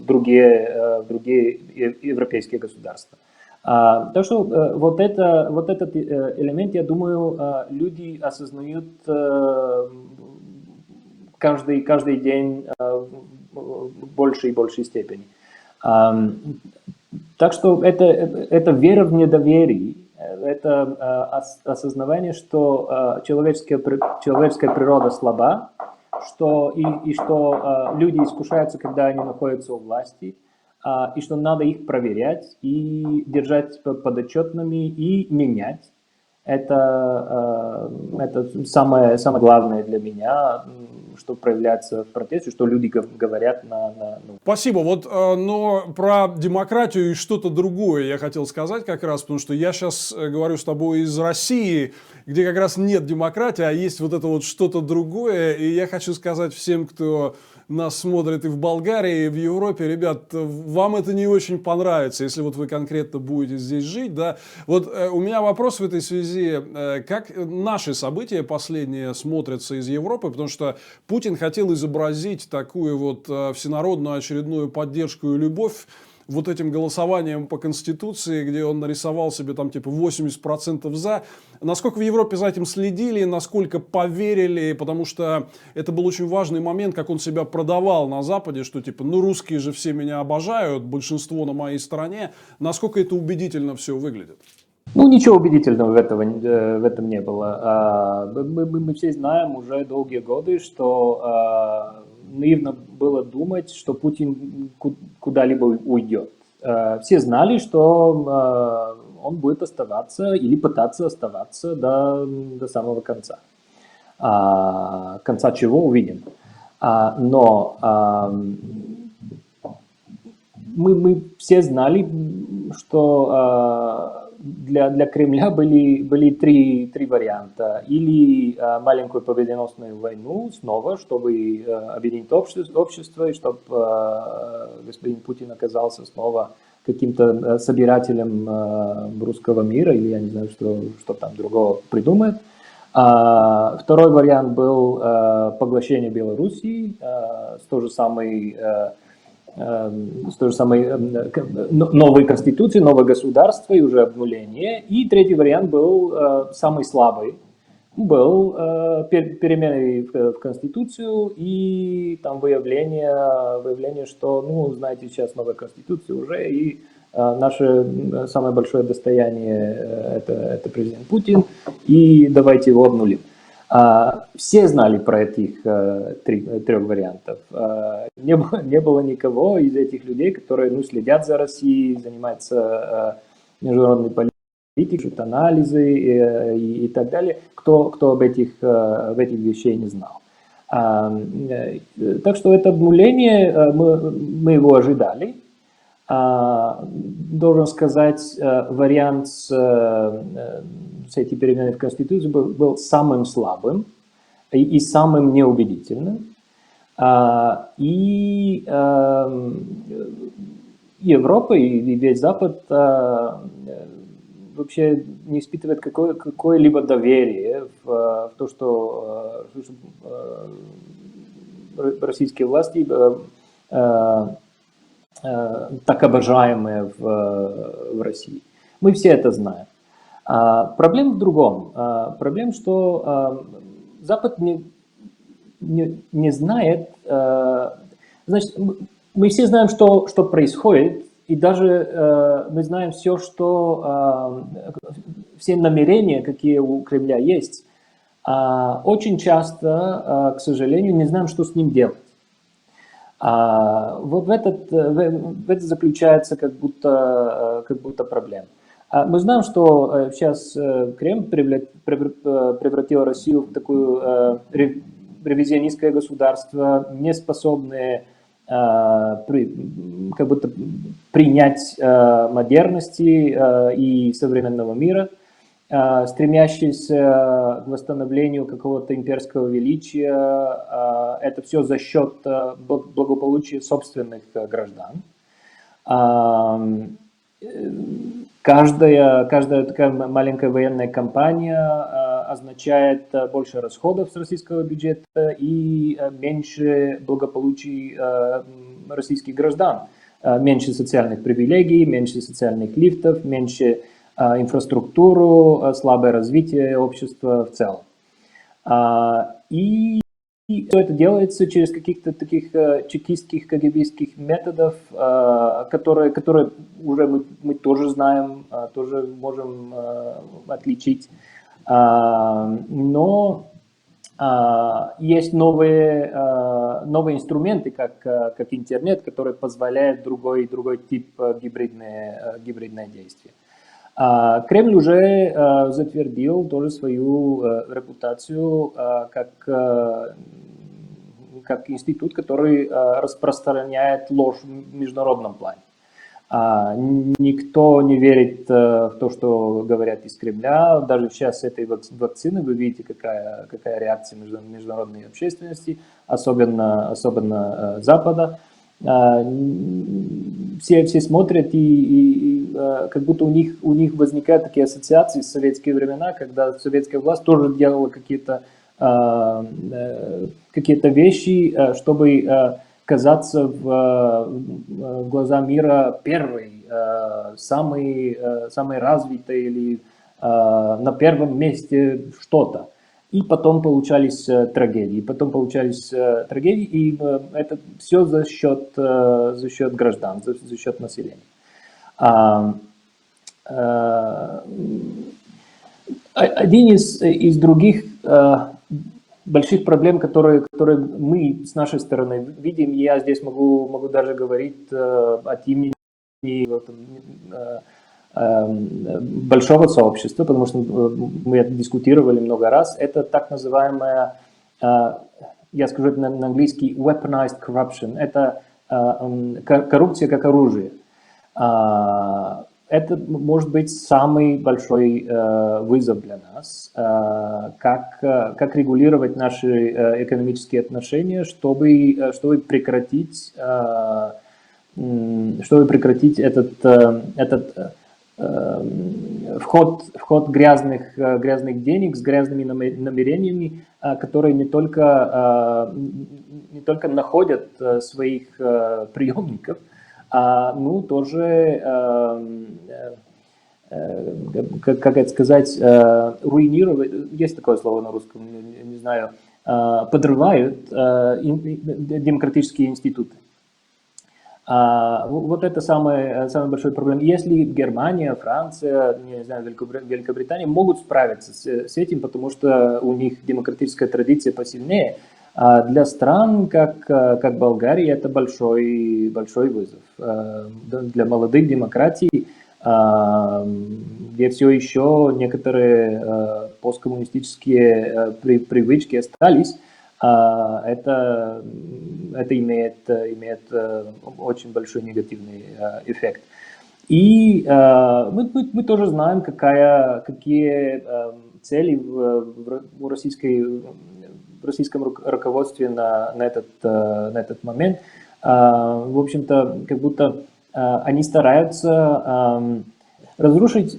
другие европейские государства. Так что вот этот элемент, я думаю, люди осознают каждый день в большей и большей степени. Так что это вера в недоверие, это осознавание, что человеческая природа слаба, что люди искушаются, когда они находятся у власти, и что надо их проверять и держать подотчетными и менять. Это самое главное для меня, что проявляется в протесте, что люди говорят Спасибо. Вот, но про демократию и что-то другое я хотел сказать как раз, потому что я сейчас говорю с тобой из России, где как раз нет демократии, а есть вот это вот что-то другое. И я хочу сказать всем, кто нас смотрит и в Болгарии, и в Европе, ребят, вам это не очень понравится, если вот вы конкретно будете здесь жить, да. Вот у меня вопрос в этой связи, как наши события последние смотрятся из Европы, потому что Путин хотел изобразить такую вот всенародную очередную поддержку и любовь вот этим голосованием по Конституции, где он нарисовал себе там типа 80% за. Насколько в Европе за этим следили, насколько поверили, потому что это был очень важный момент, как он себя продавал на Западе, что типа, ну русские же все меня обожают, большинство на моей стороне. Насколько это убедительно все выглядит? Ну, ничего убедительного в этом не было. Мы все знаем уже долгие годы, что наивно было думать, что Путин куда-либо уйдет. Все знали, что он будет оставаться или пытаться оставаться до самого конца. Конца чего увидим. Но мы все знали, что для Кремля были три варианта. Или маленькую победоносную войну снова, чтобы объединить общество, и чтобы господин Путин оказался снова каким-то собирателем русского мира, или я не знаю, что там другого придумает. Второй вариант был поглощение Белоруссии с той же самой новой конституции, новое государство и уже обнуление. И третий вариант был самый слабый. Был перемены в Конституцию и там выявление, что, ну, знаете, сейчас новая Конституция уже, и наше самое большое достояние это президент Путин, и давайте его обнулим. Все знали про этих трех вариантов. Не было никого из этих людей, которые следят за Россией, занимаются международной политикой, анализы и так далее, кто об этих вещей не знал. Так что это обнуление, мы его ожидали. Должен сказать, вариант с этими переменами в Конституции был самым слабым и самым неубедительным. И Европа, и весь Запад вообще не испытывает какое-либо доверие в то, что российские власти так обожаемые в России. Мы все это знаем. Проблема в другом. Проблема, что Запад не знает. Значит, мы все знаем, что происходит, и даже мы знаем все намерения, какие у Кремля есть. Очень часто, к сожалению, не знаем, что с ним делать. Вот в это заключается как будто проблема. Мы знаем, что сейчас Кремль превратил Россию в такое ревизионистское государство, не способное как будто принять модерности и современного мира, стремящийся к восстановлению какого-то имперского величия. Это все за счет благополучия собственных граждан. Каждая такая маленькая военная кампания означает больше расходов с российского бюджета и меньше благополучий российских граждан, меньше социальных привилегий, меньше социальных лифтов, меньше инфраструктуру, слабое развитие общества в целом. И все это делается через каких-то таких чекистских, КГБистских методов, которые уже мы тоже знаем, тоже можем отличить. Но есть новые инструменты, как интернет, которые позволяют другой тип гибридное действие. Кремль уже затвердил тоже свою репутацию как институт, который распространяет ложь в международном плане. Никто не верит в то, что говорят из Кремля. Даже сейчас с этой вакцины вы видите, какая реакция международной общественности, особенно Запада. Все смотрят и как будто у них возникают такие ассоциации с советские времена, когда советская власть тоже делала какие-то вещи, чтобы казаться в глаза мира первой, самой развитой или на первом месте что-то. И потом получались трагедии. И это все за счет граждан, за счет населения. Один из других больших проблем, которые мы с нашей стороны видим, я здесь могу даже говорить от имени большого сообщества, потому что мы это дискутировали много раз, это так называемая, я скажу это на английский, weaponized corruption, это коррупция как оружие. Это может быть самый большой вызов для нас, как регулировать наши экономические отношения, чтобы прекратить этот вход грязных денег с грязными намерениями, которые не только находят своих приемников, ну тоже, как это сказать, руинировать, есть такое слово на русском, не знаю, подрывают демократические институты. Вот это самый большой проблема. Если Германия, Франция, не знаю, Великобритания могут справиться с этим, потому что у них демократическая традиция посильнее, для стран, как Болгария, это большой вызов. Для молодых демократий, где все еще некоторые посткоммунистические привычки остались, это имеет очень большой негативный эффект. И мы тоже знаем, какие цели в российском руководстве на этот момент. В общем-то, как будто они стараются разрушить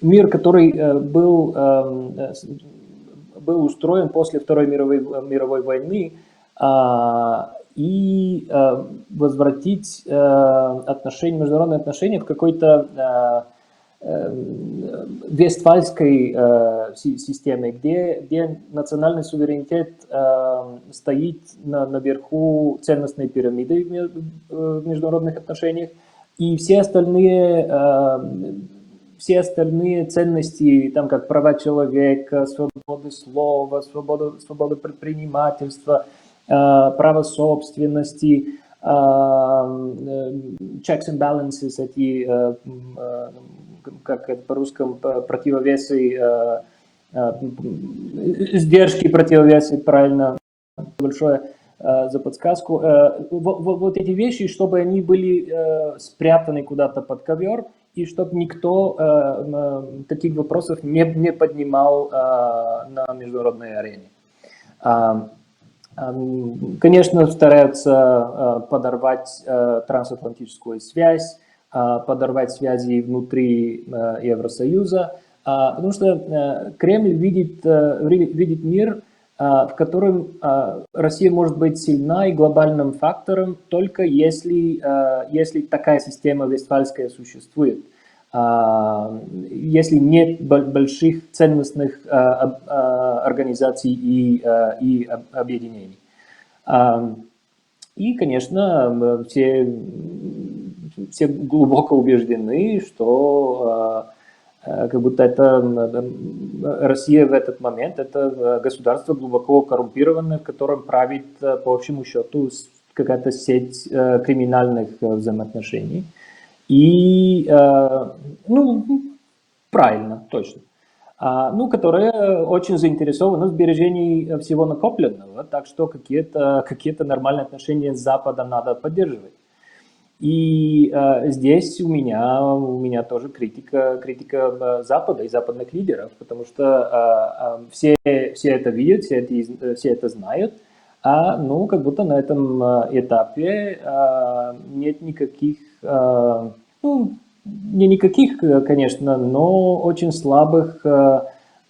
мир, который был устроен после Второй мировой войны, и возвратить международные отношения в какой-то вестфальской системе, где национальный суверенитет стоит наверху ценностной пирамиды в международных отношениях, и все остальные ценности, там как права человека, свобода слова, свобода предпринимательства, право собственности, checks and balances, эти, как это по-русски, противовесы, сдержки, противовесы, правильно, большое за подсказку. Вот эти вещи, чтобы они были спрятаны куда-то под ковер, и чтобы никто таких вопросов не поднимал на международной арене. Конечно, стараются подорвать трансатлантическую связь, подорвать связи внутри Евросоюза, потому что Кремль видит мир, в котором Россия может быть сильна и глобальным фактором только если такая система вестфальская существует. Если нет больших ценностных организаций и объединений. И, конечно, все глубоко убеждены, что как будто Россия в этот момент это государство глубоко коррумпированное, в котором правит, по общему счету, какая-то сеть криминальных взаимоотношений. И, правильно, точно. Которая очень заинтересована в сбережении всего накопленного, так что какие-то нормальные отношения с Западом надо поддерживать. И здесь у меня тоже критика Запада и западных лидеров, потому что все это видят, все это знают, как будто на этом этапе нет никаких, не никаких, конечно, но очень слабых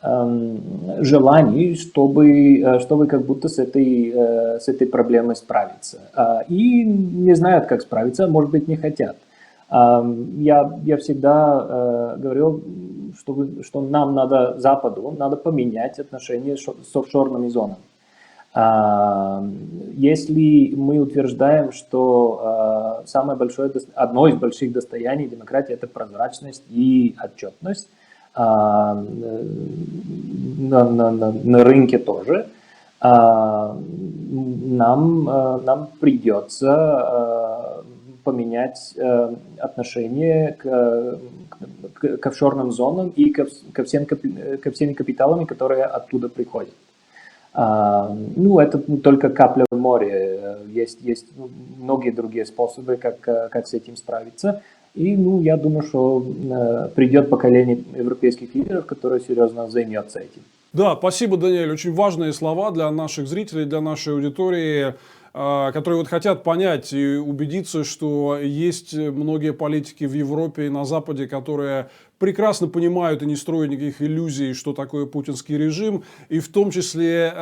желаний, чтобы как будто с этой проблемой справиться. И не знают, как справиться, может быть, не хотят. Я всегда говорил, что нам надо, Западу, надо поменять отношения с офшорными зонами. Если мы утверждаем, что одно из больших достояний демократии – это прозрачность и отчетность, на рынке тоже, нам придется поменять отношение к офшорным зонам и ко всеми капиталами, которые оттуда приходят. Это только капля в море. Есть многие другие способы, как с этим справиться. И я думаю, что придет поколение европейских лидеров, которое серьезно займется этим. Да, спасибо, Даниэль. Очень важные слова для наших зрителей, для нашей аудитории, которые хотят понять и убедиться, что есть многие политики в Европе и на Западе, которые прекрасно понимают и не строят никаких иллюзий, что такое путинский режим. И в том числе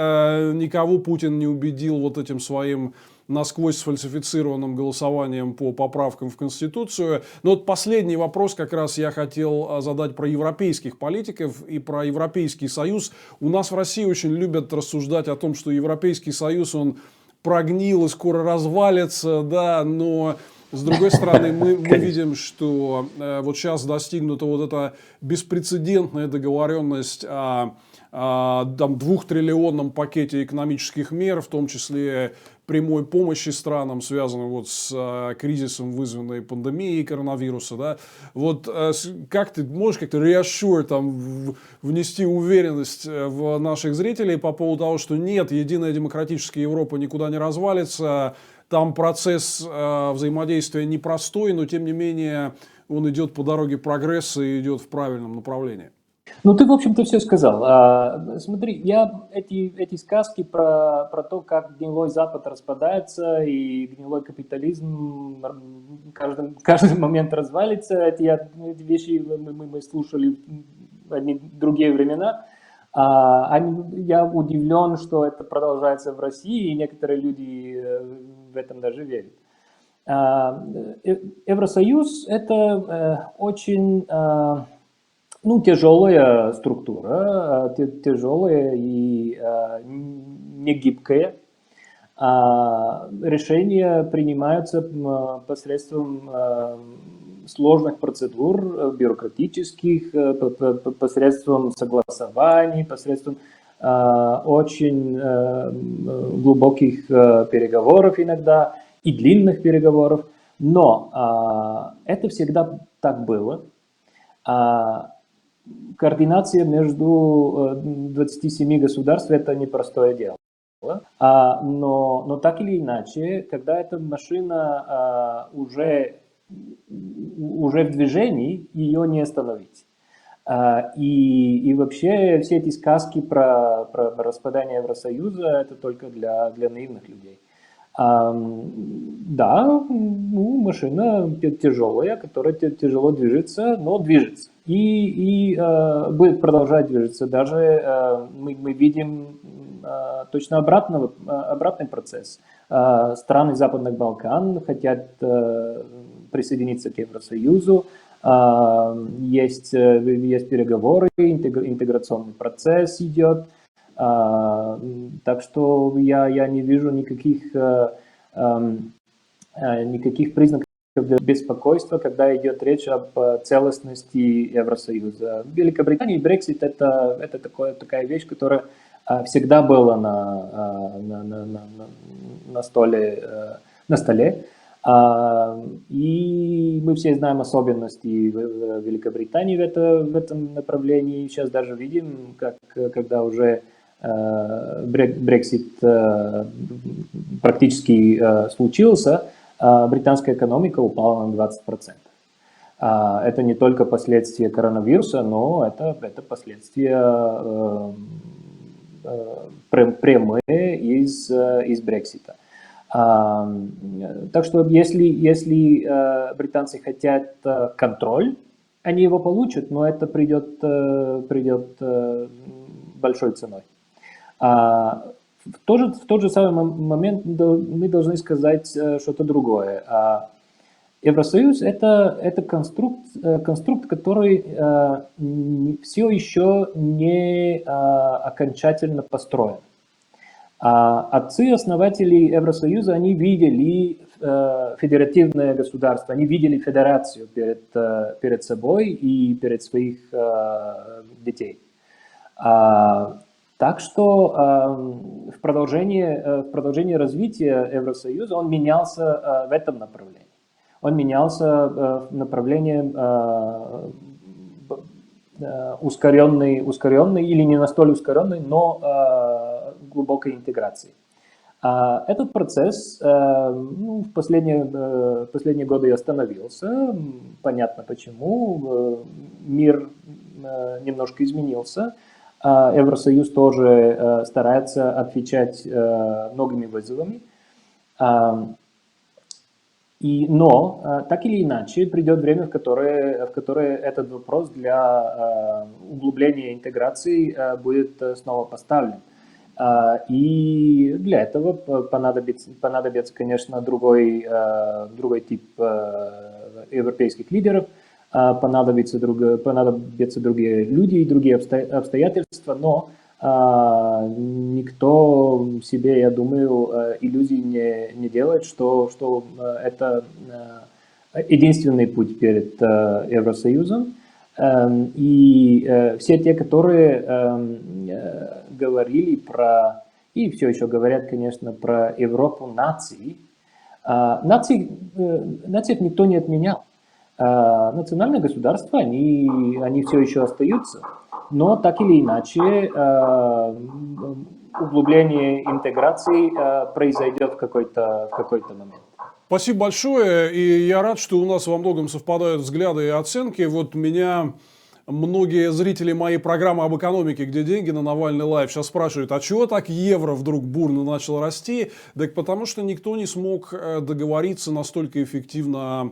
никого Путин не убедил этим своим насквозь сфальсифицированным голосованием по поправкам в Конституцию. Но последний вопрос как раз я хотел задать про европейских политиков и про Европейский Союз. У нас в России очень любят рассуждать о том, что Европейский Союз, он прогнил и скоро развалится, да, но с другой стороны мы видим, что сейчас достигнута эта беспрецедентная договоренность о 2-триллионном пакете экономических мер, в том числе прямой помощи странам, связанным с кризисом, вызванной пандемией коронавируса. Да? Как ты можешь как-то внести уверенность в наших зрителей по поводу того, что нет, единая демократическая Европа никуда не развалится, там процесс взаимодействия непростой, но тем не менее он идет по дороге прогресса и идет в правильном направлении. Ты, в общем-то, все сказал. Смотри, я эти сказки про то, как гнилой Запад распадается и гнилой капитализм каждый момент развалится, эти вещи мы слушали в одни другие времена. Я удивлен, что это продолжается в России, и некоторые люди в этом даже верят. Евросоюз – это очень тяжелая структура, тяжелая и негибкая. Решения принимаются посредством сложных процедур бюрократических, посредством согласований, посредством очень глубоких переговоров иногда и длинных переговоров. Но это всегда так было. Координация между 27 государств – это непростое дело. Но так или иначе, когда эта машина уже в движении, ее не остановить. И вообще все эти сказки про распадание Евросоюза – это только для наивных людей. Да, ну, машина тяжелая, которая тяжело движется, но движется. И будет продолжать движется. Даже мы видим точно обратный процесс. Страны Западных Балкан хотят присоединиться к Евросоюзу. Есть переговоры, интеграционный процесс идет. Так что я не вижу никаких признаков беспокойства, когда идет речь об целостности Евросоюза. В Великобритании Brexit это такая вещь, которая всегда была на столе. И мы все знаем особенности Великобритании в этом направлении. Сейчас даже видим, когда уже Brexit практически случился, британская экономика упала на 20%. Это не только последствия коронавируса, но это последствия прямые из Брексита. Так что если британцы хотят контроль, они его получат, но это придет большой ценой. В тот же самый момент мы должны сказать что-то другое. Евросоюз это конструкт, который все еще не окончательно построен. Отцы-основатели Евросоюза, они видели федеративное государство, они видели федерацию перед собой и перед своих детей. Так что в продолжении развития Евросоюза он менялся в этом направлении. Он менялся в направлении ускоренной или не настолько ускоренной, но глубокой интеграции. Этот процесс в последние годы остановился. Понятно почему. Мир немножко изменился. Евросоюз тоже старается отвечать многими вызовами. Но так или иначе придет время, в которое этот вопрос для углубления интеграции будет снова поставлен. И для этого понадобится, конечно, другой тип европейских лидеров, понадобятся другие люди и другие обстоятельства, но никто себе, я думаю, иллюзий не делает, что это единственный путь перед Евросоюзом. И все те, которые говорили и все еще говорят, конечно, про Европу наций, нациев никто не отменял. Национальные государства, они все еще остаются, но так или иначе углубление интеграции произойдет в какой-то момент. Спасибо большое, и я рад, что у нас во многом совпадают взгляды и оценки. Вот меня многие зрители моей программы об экономике, где деньги на Навальный лайв, сейчас спрашивают, а чего так евро вдруг бурно начал расти? Так потому что никто не смог договориться настолько эффективно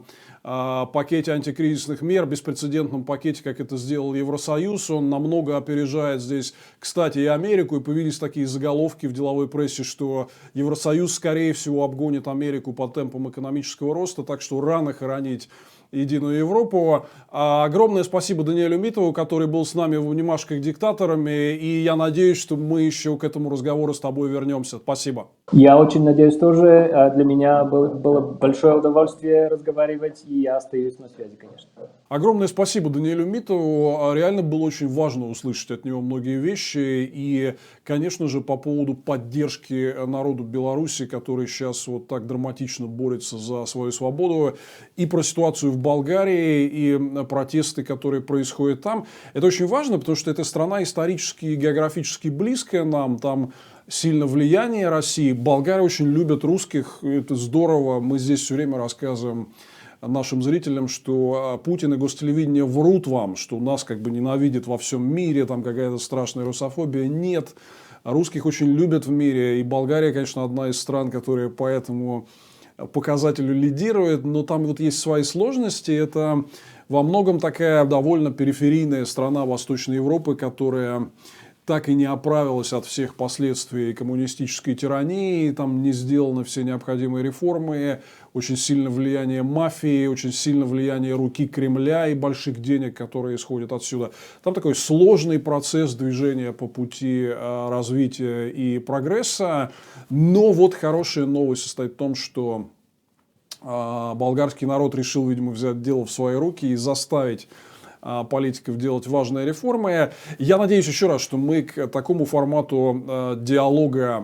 о пакете антикризисных мер, беспрецедентном пакете, как это сделал Евросоюз. Он намного опережает здесь, кстати, и Америку. И появились такие заголовки в деловой прессе, что Евросоюз, скорее всего, обгонит Америку по темпам экономического роста. Так что рано хоронить единую Европу. Огромное спасибо Даниэлю Митову, который был с нами в «Обнимашках диктаторами». И я надеюсь, что мы еще к этому разговору с тобой вернемся. Спасибо. Я очень надеюсь тоже. Для меня было большое удовольствие разговаривать, и я остаюсь на связи, конечно. Огромное спасибо Даниэлю Митову. Реально было очень важно услышать от него многие вещи. И, конечно же, по поводу поддержки народу Беларуси, который сейчас вот так драматично борется за свою свободу, и про ситуацию в Болгарии, и протесты, которые происходят там. Это очень важно, потому что эта страна исторически и географически близкая нам. Там сильно влияние России. Болгары очень любят русских. Это здорово. Мы здесь все время рассказываем нашим зрителям, что Путин и гостелевидение врут вам, что нас как бы ненавидят во всем мире, там какая-то страшная русофобия. Нет. Русских очень любят в мире. И Болгария, конечно, одна из стран, которая по этому показателю лидирует. Но там вот есть свои сложности. Это во многом такая довольно периферийная страна Восточной Европы, которая так и не оправилась от всех последствий коммунистической тирании, там не сделаны все необходимые реформы, очень сильно влияние мафии, очень сильно влияние руки Кремля и больших денег, которые исходят отсюда. Там такой сложный процесс движения по пути развития и прогресса, но вот хорошая новость состоит в том, что болгарский народ решил, видимо, взять дело в свои руки и заставить политиков делать важные реформы. Я надеюсь еще раз, что мы к такому формату диалога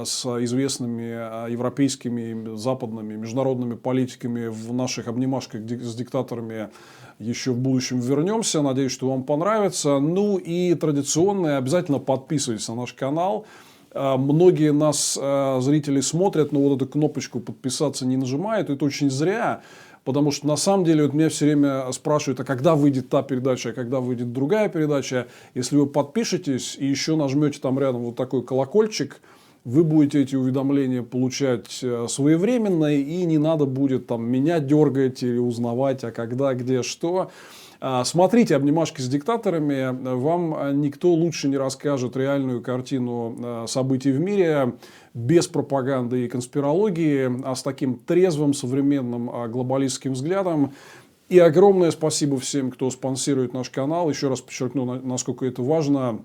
с известными европейскими, западными, международными политиками в наших обнимашках с диктаторами еще в будущем вернемся. Надеюсь, что вам понравится. Ну и традиционно обязательно подписывайтесь на наш канал. Многие нас, зрители, смотрят, но вот эту кнопочку подписаться не нажимают. Это очень зря. Потому что на самом деле вот меня все время спрашивают, а когда выйдет та передача, а когда выйдет другая передача. Если вы подпишетесь и еще нажмете там рядом вот такой колокольчик, вы будете эти уведомления получать своевременно, и не надо будет там меня дергать или узнавать, а когда, где, что. Смотрите «Обнимашки с диктаторами». Вам никто лучше не расскажет реальную картину событий в мире без пропаганды и конспирологии, а с таким трезвым, современным глобалистским взглядом. И огромное спасибо всем, кто спонсирует наш канал. Еще раз подчеркну, насколько это важно.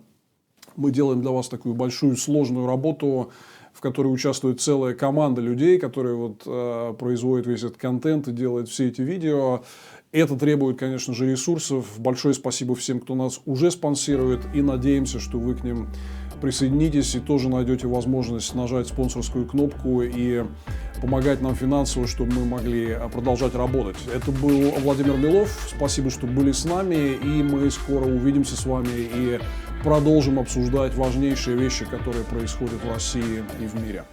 Мы делаем для вас такую большую, сложную работу, в которой участвует целая команда людей, которые вот, производят весь этот контент и делают все эти видео. Это требует, конечно же, ресурсов. Большое спасибо всем, кто нас уже спонсирует. И надеемся, что вы к ним присоединитесь и тоже найдете возможность нажать спонсорскую кнопку и помогать нам финансово, чтобы мы могли продолжать работать. Это был Владимир Милов. Спасибо, что были с нами. И мы скоро увидимся с вами и продолжим обсуждать важнейшие вещи, которые происходят в России и в мире.